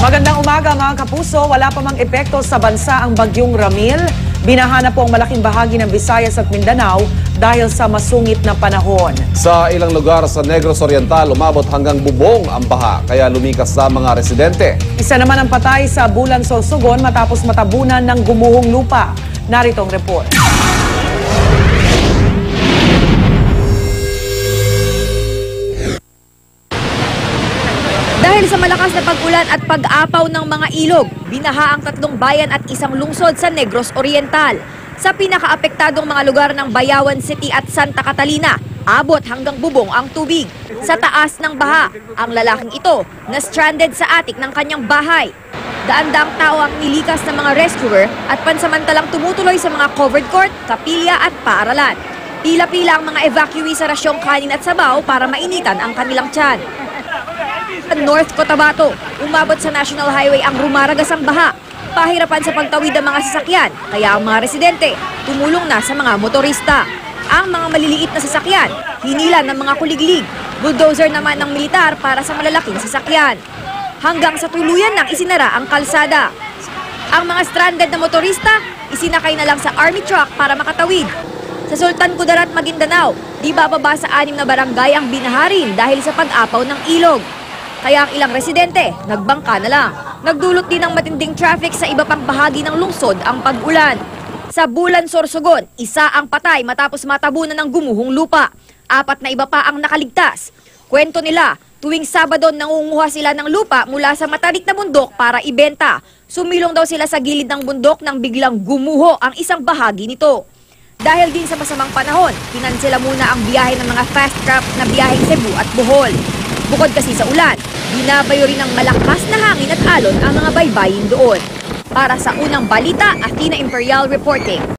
Magandang umaga mga kapuso. Wala pa mang epekto sa bansa ang bagyong Ramil. Binaha na po ang malaking bahagi ng Visayas at Mindanao dahil sa masungit na panahon. Sa ilang lugar sa Negros Oriental, umabot hanggang bubong ang baha, kaya lumikas sa mga residente. Isa naman ang patay sa Bulan, Sorsogon matapos matabunan ng gumuhong lupa. Narito ang report. Dahil sa malakas na pag-ulan at pag-apaw ng mga ilog, binaha ang 3 bayan at isang lungsod sa Negros Oriental. Sa pinakaapektadong mga lugar ng Bayawan City at Santa Catalina, abot hanggang bubong ang tubig. Sa taas ng baha, ang lalaking ito na stranded sa atik ng kanyang bahay. Daan-daang tao ang nilikas ng mga rescuer at pansamantalang tumutuloy sa mga covered court, kapilya at paaralan. Pila-pila ang mga evacuee sa rasyong kanin at sabaw para mainitan ang kanilang tiyan. Sa North Cotabato, umabot sa National Highway ang rumaragasang baha. Pahirapan sa pagtawid ang mga sasakyan, kaya ang mga residente tumulong na sa mga motorista. Ang mga maliliit na sasakyan, hinila ng mga kuliglig, bulldozer naman ng militar para sa malalaking sasakyan. Hanggang sa tuluyan nang isinara ang kalsada. Ang mga stranded na motorista, isinakay na lang sa army truck para makatawid. Sa Sultan Kudarat, Maguindanao, di bababa sa 6 na barangay ang binaharin dahil sa pag-apaw ng ilog. Kaya ang ilang residente, nagbangka na lang. Nagdulot din ng matinding traffic sa iba pang bahagi ng lungsod ang pag-ulan. Sa Bulan, Sorsogon, 1 ang patay matapos matabunan ng gumuhong lupa. 4 na iba pa ang nakaligtas. Kwento nila, tuwing Sabado nangunguha sila ng lupa mula sa matarik na bundok para ibenta. Sumilong daw sila sa gilid ng bundok nang biglang gumuho ang isang bahagi nito. Dahil din sa masamang panahon, pinansela muna ang biyahe ng mga fast craft na biyaheng Cebu at Bohol. Bukod kasi sa ulan, binabayo rin ng malakas na hangin at alon ang mga baybayin doon. Para sa unang balita, Athena Imperial reporting.